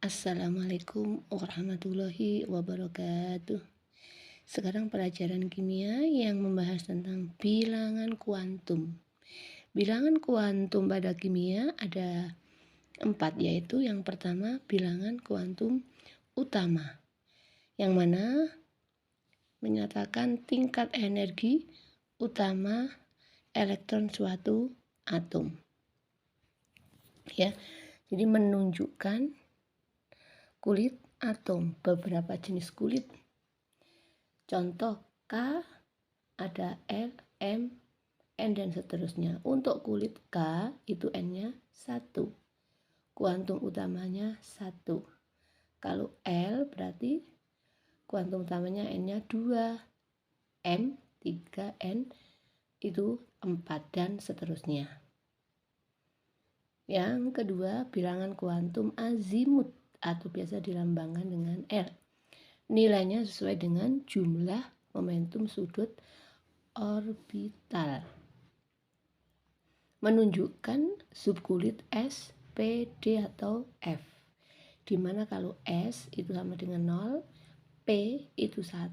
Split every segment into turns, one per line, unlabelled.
Assalamualaikum warahmatullahi wabarakatuh. Sekarang pelajaran kimia yang membahas tentang bilangan kuantum. Bilangan kuantum pada kimia ada 4, yaitu yang pertama bilangan kuantum utama, yang mana menyatakan tingkat energi utama elektron suatu atom. Ya, jadi menunjukkan kulit atom, beberapa jenis kulit. Contoh K, ada L, M, N, dan seterusnya. Untuk kulit K itu N-nya 1. Kuantum utamanya 1. Kalau L berarti kuantum utamanya N-nya 2. M 3, N itu 4, dan seterusnya. Yang kedua, bilangan kuantum azimut atau biasa dilambangkan dengan L. Nilainya sesuai dengan jumlah momentum sudut orbital. Menunjukkan subkulit S, P, D, atau F. Dimana kalau S itu sama dengan 0, P itu 1,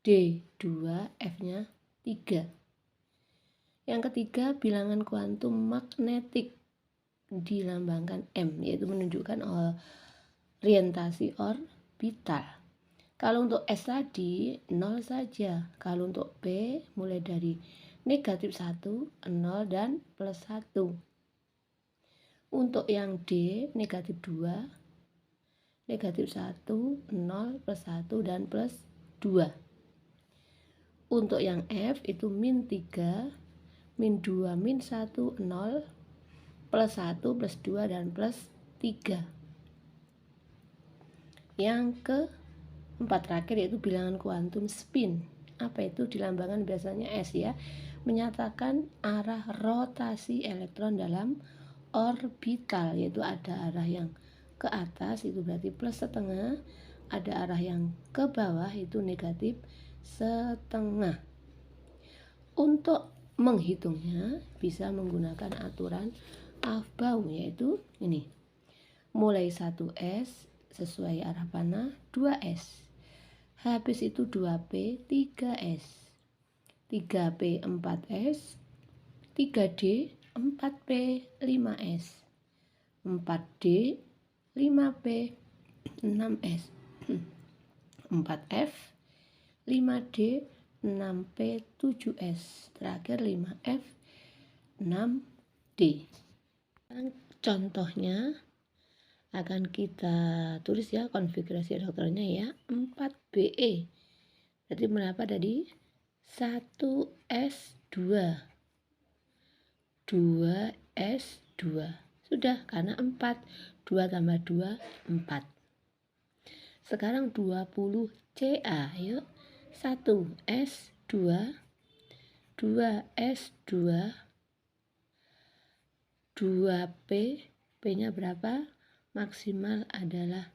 D 2, F-nya 3. Yang ketiga, bilangan kuantum magnetik dilambangkan M, yaitu menunjukkan orientasi orbital. Kalau untuk S tadi 0 saja. Kalau untuk P mulai dari negatif 1, 0, dan plus 1. Untuk yang D negatif 2, negatif 1, 0, plus 1, dan plus 2. Untuk yang F itu min 3, min 2, min 1, 0, plus 1, plus 2, dan plus 3. Yang keempat terakhir yaitu bilangan kuantum spin. Apa itu? Dilambangkan biasanya S ya. Menyatakan arah rotasi elektron dalam orbital, yaitu ada arah yang ke atas itu berarti plus setengah, ada arah yang ke bawah itu negatif setengah. Untuk menghitungnya bisa menggunakan aturan Aufbau, yaitu ini. Mulai 1S sesuai arah panah 2S. Habis itu 2P 3S. 3P 4S. 3D 4P 5S. 4D 5P 6S. 4F 5D 6P 7S. Terakhir 5F 6D. Contohnya akan kita tulis ya, konfigurasi elektronnya ya, 4BE. Berarti berapa tadi? 1S2, 2S2. Sudah, karena 4. 2 tambah 2, 4. Sekarang 20Ca, yuk. 1S2, 2S2, 2P, P-nya berapa? Maksimal adalah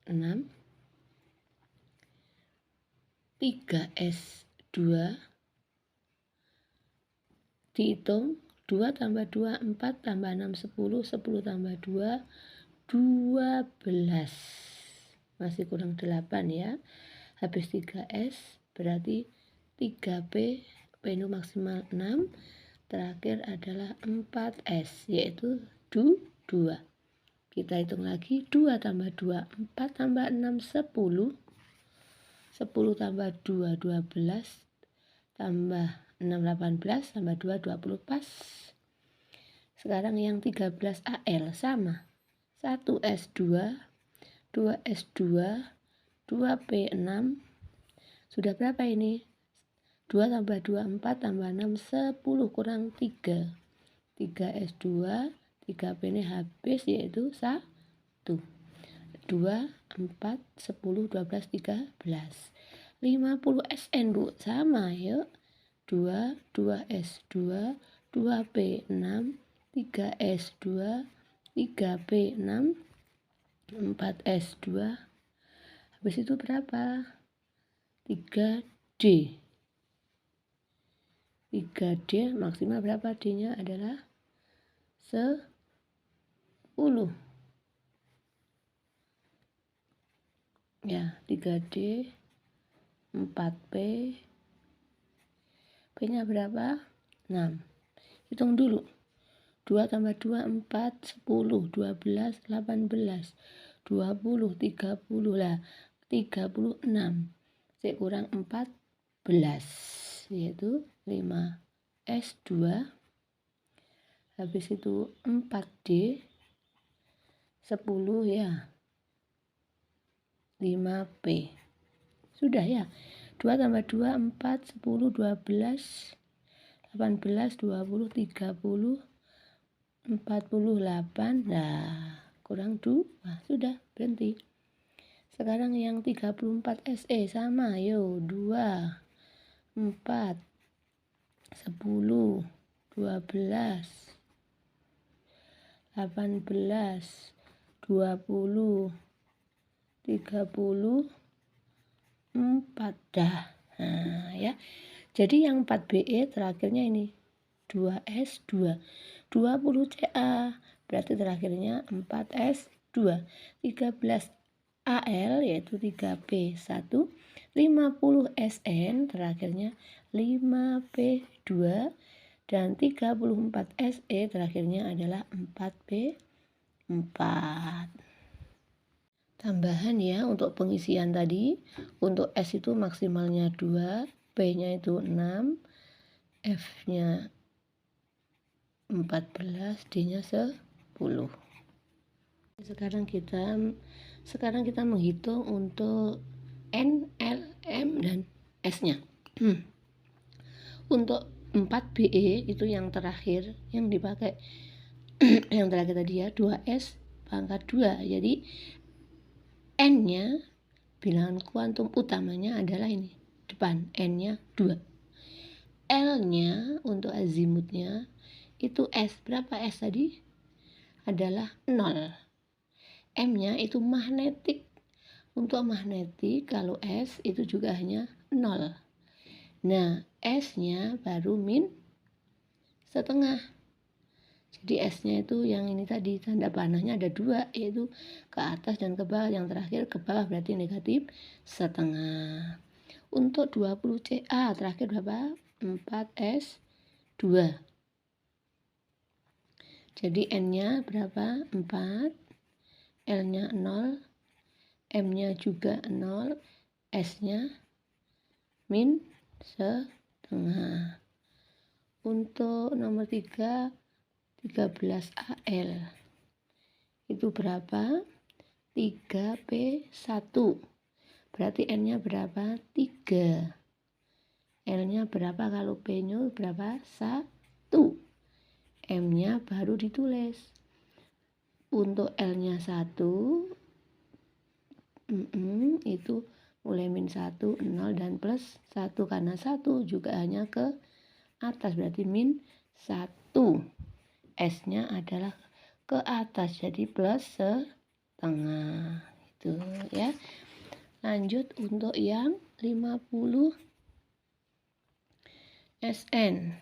6. 3S2, dihitung 2 tambah 2, 4, tambah 6, 10, 10 tambah 2, 12. Masih kurang 8 ya. Habis 3S berarti 3P, P itu maksimal 6. Terakhir adalah 4S, yaitu 2. Kita hitung lagi, 2 tambah 2, 4 tambah 6, 10. 10 tambah 2, 12. Tambah 6, 18. Tambah 2, 20. Pas. Sekarang yang 13AL sama. 1S2, 2S2, 2P6. Sudah berapa ini? 2 tambah 2, 4, tambah 6, 10, kurang 3. 3S2, 3P ini habis, yaitu 1. 2, 4, 10, 12, 13. 50SN, Bu. Sama, yuk. 2, 2S2, 2P6, 3S2, 3P6, 4S2. Habis itu berapa? 3D. 3D maksimal berapa? D-nya adalah 10. Ya, 3D, 4P, P-nya berapa? 6. Hitung dulu. 2 tambah 2, 4, 10, 12, 18, 20, 30 lah. 36. Kurang 14, yaitu 5S2. Habis itu 4D, 10 ya. 5P. Sudah ya. 2 tambah 2, 4, 10, 12, 18, 20, 30, 48. Nah, kurang 2. Sudah, berhenti. Sekarang yang 34 SE sama. Yo, 2, 4, 10, 12, 18, 20, 34 dah. Nah, ya. Jadi yang 4BE terakhirnya ini 2S2. 20CA berarti terakhirnya 4S2. 13AL yaitu 3P1. 50SN terakhirnya 5P2 dan 34SE terakhirnya adalah 4P4. Tambahan ya untuk pengisian tadi. Untuk S itu maksimalnya 2, P-nya itu 6, F-nya 14, D-nya 10. Sekarang kita menghitung untuk N, L, M dan S-nya. Untuk 4BE itu yang terakhir yang dipakai yang terakhir tadi ya, 2S pangkat 2. Jadi N-nya bilangan kuantum utamanya adalah ini, depan N-nya 2. L-nya untuk azimutnya itu S. Berapa S tadi? Adalah 0. M-nya itu magnetik. Untuk magnetik kalau S itu juga hanya 0. Nah, S-nya baru min setengah. Jadi S-nya itu yang ini tadi, tanda panahnya ada 2, yaitu ke atas dan ke bawah. Yang terakhir ke bawah berarti negatif setengah. Untuk 20CA terakhir berapa? 4S2. Jadi N-nya berapa? 4. L-nya 0. M-nya juga 0. S-nya min setengah. Untuk nomor 3, 13AL itu berapa? 3P1. Berarti N-nya berapa? 3. L-nya berapa kalau P-nya berapa? 1. M-nya baru ditulis. Untuk L-nya 1 itu mulai min 1, 0 dan plus 1. Karena 1 juga hanya ke atas berarti min 1. S-nya adalah ke atas jadi plus setengah. Itu ya. Lanjut untuk yang 50 SN.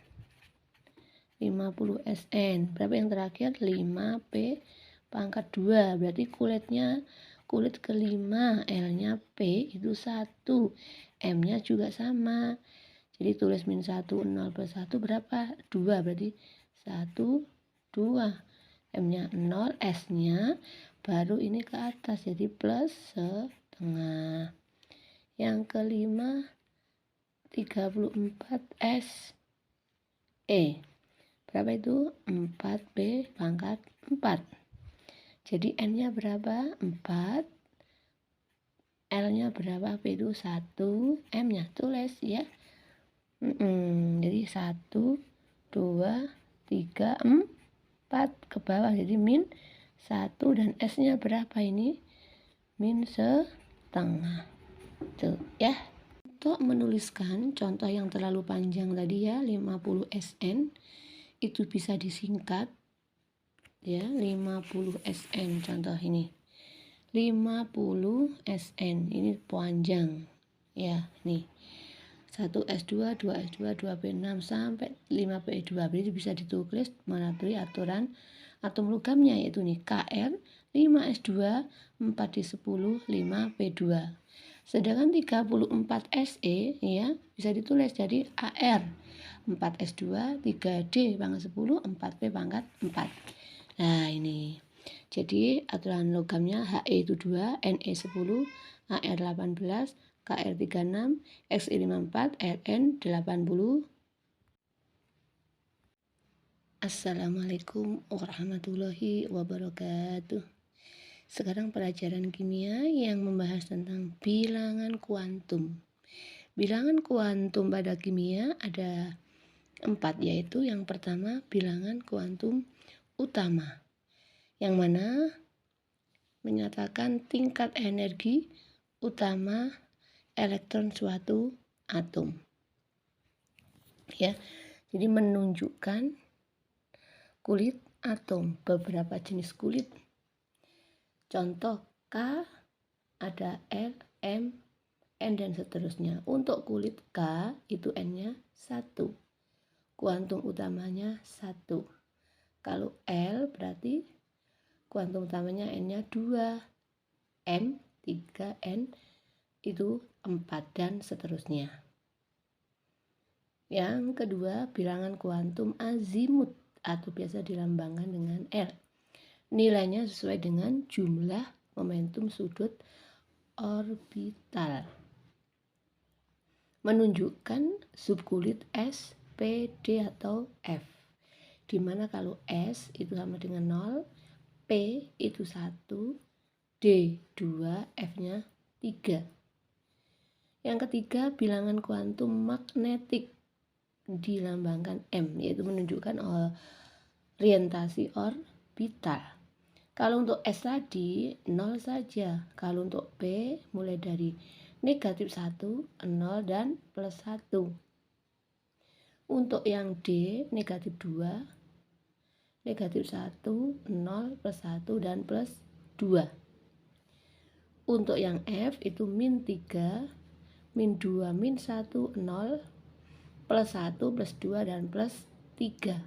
50 SN. Berapa yang terakhir? 5P pangkat 2. Berarti kulit kelima. L-nya P itu 1. M-nya juga sama. Jadi tulis min 1, 0 plus 1 berapa? 2. Berarti 1, 2. M-nya 0, S-nya baru ini ke atas jadi plus setengah. Yang kelima 34S E. Berapa itu? 4B pangkat 4. Jadi N-nya berapa? 4. L-nya berapa? P itu 1. M-nya tulis ya. Jadi 1, 2, 3, 4 ke bawah. Jadi min 1 dan S-nya berapa ini? Min setengah. Tuh ya. Untuk menuliskan contoh yang terlalu panjang tadi ya, 50 SN itu bisa disingkat ya, 50 SN contoh ini. 50 SN ini panjang ya, nih. 1S2, 2S2, 2P6 sampai 5P2. Jadi bisa ditulis melalui aturan atom logamnya, yaitu nih Kr 5s2 4d10 5p2. Sedangkan 34 Se ya bisa ditulis jadi Ar 4s2 3d pangkat 10 4p pangkat 4. Nah ini jadi aturan logamnya He itu 2, Ne 10, Ar 18, Kr 36, Xi 54, Rn 80. Assalamualaikum warahmatullahi wabarakatuh. Sekarang pelajaran kimia yang membahas tentang bilangan kuantum. Bilangan kuantum pada kimia ada 4, yaitu yang pertama bilangan kuantum utama, yang mana menyatakan tingkat energi utama elektron suatu atom. Ya, jadi menunjukkan kulit atom, beberapa jenis kulit. Contoh K, ada R, M, N dan seterusnya. Untuk kulit K itu N-nya 1. Kuantum utamanya 1. Kalau L berarti kuantum utamanya N-nya 2. M 3, N itu 4 dan seterusnya. Yang kedua, bilangan kuantum azimut atau biasa dilambangkan dengan R. Nilainya sesuai dengan jumlah momentum sudut orbital. Menunjukkan subkulit S, P, D atau F. Dimana kalau S itu sama dengan 0, P itu 1, D 2, F-nya 3. Yang ketiga, bilangan kuantum magnetik dilambangkan M, yaitu menunjukkan orientasi orbital. Kalau untuk S tadi 0 saja. Kalau untuk P mulai dari negatif 1, 0 dan plus 1. Untuk yang D negatif 2, negatif 1, 0, plus 1 dan plus 2. Untuk yang F itu min 3, min 2, min 1, 0, plus 1, plus 2 dan plus 3.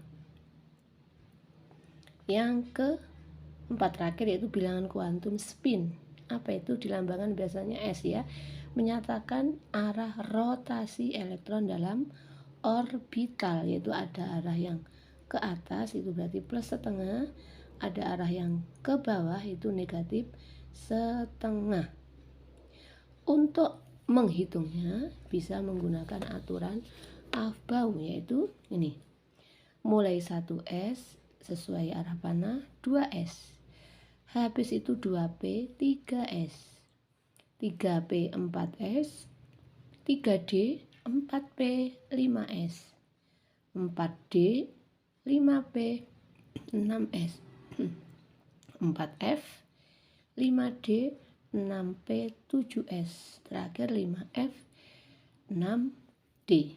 Yang keempat terakhir yaitu bilangan kuantum spin. Apa itu? Dilambangkan biasanya S ya, menyatakan arah rotasi elektron dalam orbital, yaitu ada arah yang ke atas itu berarti plus setengah, ada arah yang ke bawah itu negatif setengah. Untuk menghitungnya bisa menggunakan aturan Aufbau, yaitu ini. Mulai 1S sesuai arah panah 2S. Habis itu 2P 3S. 3P 4S, 3D 4P 5S, 4D 5P 6S, 4F 5D 6P 7S, terakhir 5F 6D.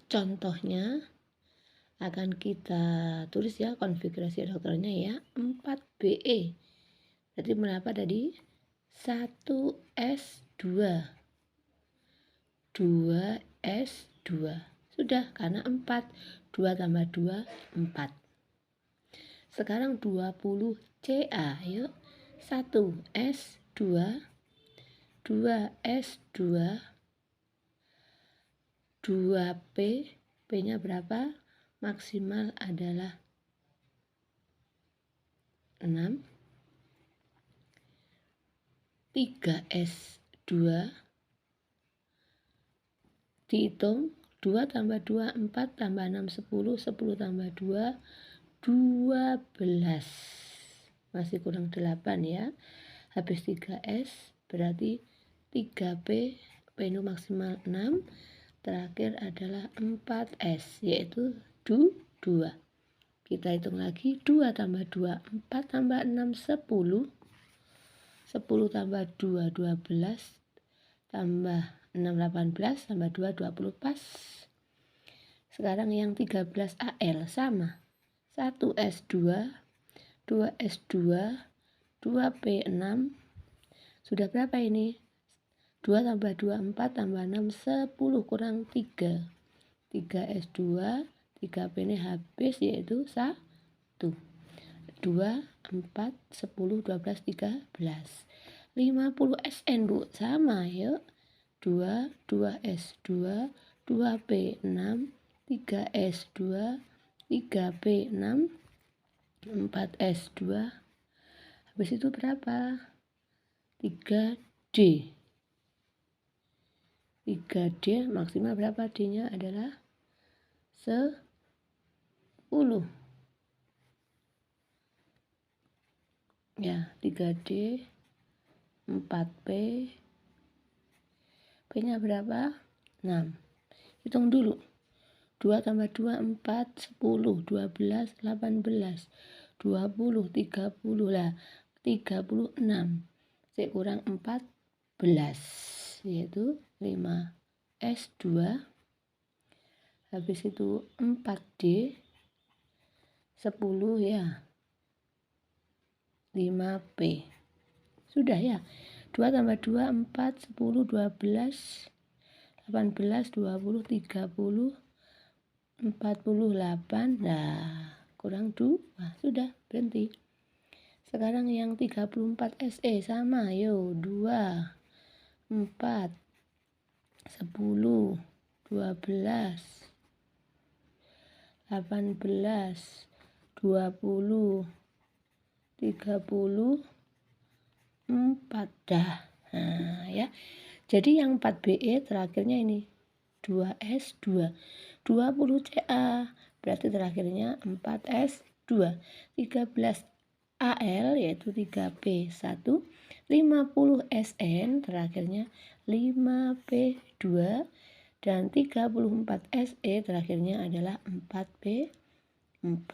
Contohnya akan kita tulis ya, konfigurasi elektronnya ya, 4BE. Jadi berapa tadi? 1S2, 2S2. Sudah, karena 4. 2 tambah 2, 4. Sekarang 20Ca, yuk. 1S2, 2S2, 2P, P-nya berapa? Maksimal adalah 6. 3S2 dihitung, 2 tambah 2 4 tambah 6 10, 10 tambah 2 12, masih kurang 8 ya. Habis 3S berarti 3P, P itu maksimal 6, terakhir adalah 4S yaitu 2. Kita hitung lagi, 2 tambah 2 4 tambah 6 10, 10 tambah 2 12, tambah 6 18, tambah 2 20, pas. Sekarang yang 13Al sama, 1S2, 2S2, 2P6. Sudah berapa ini? 2 tambah 2 4 tambah 6 10 kurang 3. 3S2, 3P ini habis yaitu 1. 2, 4, 10, 12, 13. 50 SN, Bu. Sama, yuk. 2, 2S, 2, 2P, 6, 3S, 2, 3P, 6, 4S, 2. Habis itu berapa? 3D. 3D maksimal berapa? D-nya adalah 10. Ya, 3D, 4P, P-nya berapa? 6. Hitung dulu. 2 tambah 2, 4, 10, 12, 18, 20, 30 lah. 36. Kurang 14, yaitu 5S2. Habis itu 4D, 10 ya. 5P. Sudah ya. 2 tambah 2, 4, 10, 12, 18, 20, 30, 48. Nah, kurang 2. Sudah, berhenti. Sekarang yang 34 SE sama. Yo, 2, 4, 10, 12, 18, 20, 34 dah. Nah, ya. Jadi yang 4BE terakhirnya ini 2S2. 20 CA berarti terakhirnya 4S2. 13 AL yaitu 3P1. 50 SN terakhirnya 5P2 dan 34 SE terakhirnya adalah 4P4.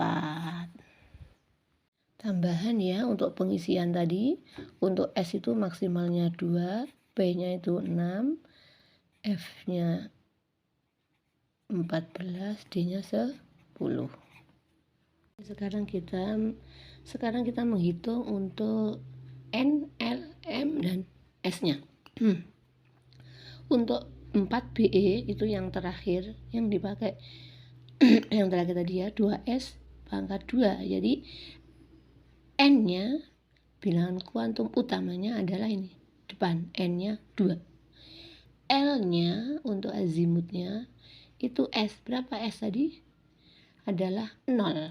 Tambahan ya untuk pengisian tadi. Untuk S itu maksimalnya 2, P-nya itu 6, F-nya 14, D-nya 10. Sekarang kita menghitung untuk N, L, M, dan S-nya. Untuk 4BE itu yang terakhir yang dipakai yang terakhir tadi ya, 2S pangkat 2. Jadi N-nya bilangan kuantum utamanya adalah ini, depan N-nya 2. L-nya untuk azimutnya itu S. Berapa S tadi? Adalah 0.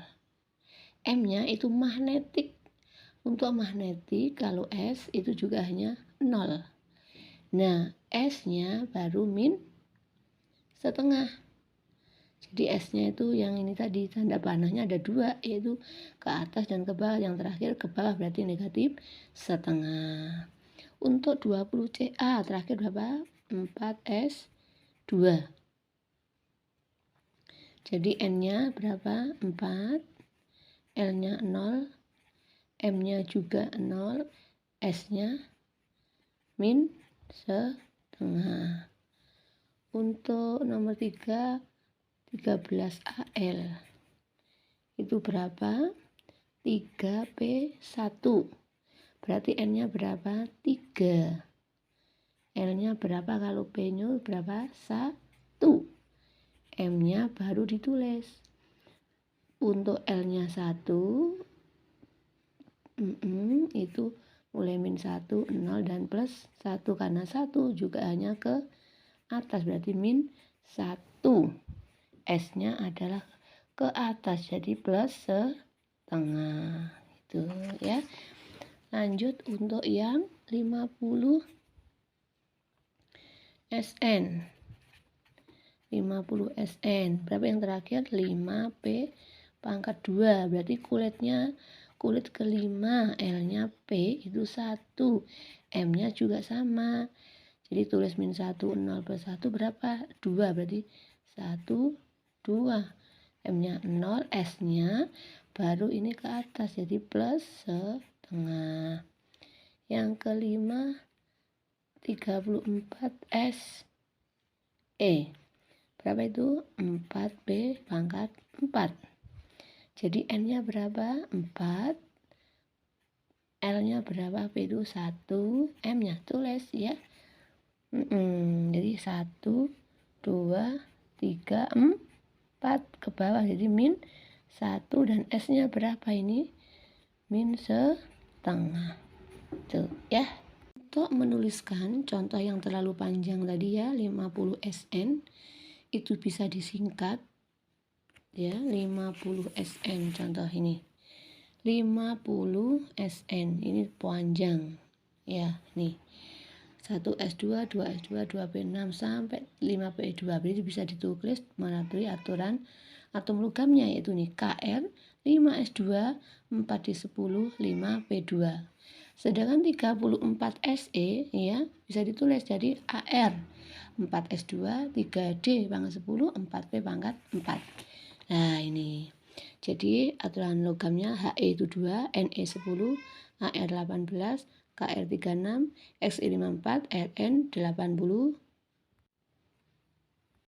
M-nya itu magnetik. Untuk magnetik kalau S itu juga hanya 0. Nah, S-nya baru min setengah. Jadi S-nya itu yang ini tadi, tanda panahnya ada 2, yaitu ke atas dan ke bawah. Yang terakhir ke bawah berarti negatif setengah. Untuk 20 CA terakhir berapa? 4S2. Jadi N-nya berapa? 4. L-nya 0. M-nya juga 0. S-nya min setengah. Untuk nomor 3, 13 AL itu berapa? 3P1. Berarti N-nya berapa? 3. L-nya berapa kalau P-nya berapa? 1. M-nya baru ditulis. Untuk L-nya 1 itu mulai min 1, 0 dan plus 1. Karena 1 juga hanya ke atas berarti min 1. S-nya adalah ke atas jadi plus setengah. Itu ya. Lanjut untuk yang 50 SN. 50 SN. Berapa yang terakhir? 5P pangkat 2. Berarti kulit kelima. L-nya P itu 1. M-nya juga sama. Jadi tulis min 1, 0 plus 1 berapa? 2. Berarti 1, 2. M-nya 0. S-nya baru ini ke atas. Jadi plus setengah. Yang kelima 34 SE. Berapa itu? 4B pangkat 4. Jadi N-nya berapa? 4. L-nya berapa? P itu 1. M-nya tulis ya. Jadi 1, 2, 3, 4 ke bawah. Jadi min 1 dan S-nya berapa ini? min setengah. Tuh ya. Untuk menuliskan contoh yang terlalu panjang tadi ya, 50 SN itu bisa disingkat ya, 50 SN contoh ini. 50 SN ini panjang ya, nih 1 S2, 2 S2, 2 P6 sampai 5 P2. Jadi bisa ditulis melalui aturan atom logamnya, yaitu nih KR 5 S2 4 D10 5 P2. Sedangkan 34 SE ya bisa ditulis jadi AR 4 S2 3 D pangkat 10 4 P pangkat 4. Nah ini. Jadi aturan logamnya HE itu 2, NE 10, AR 18, KR 36, XE 54, RN 80,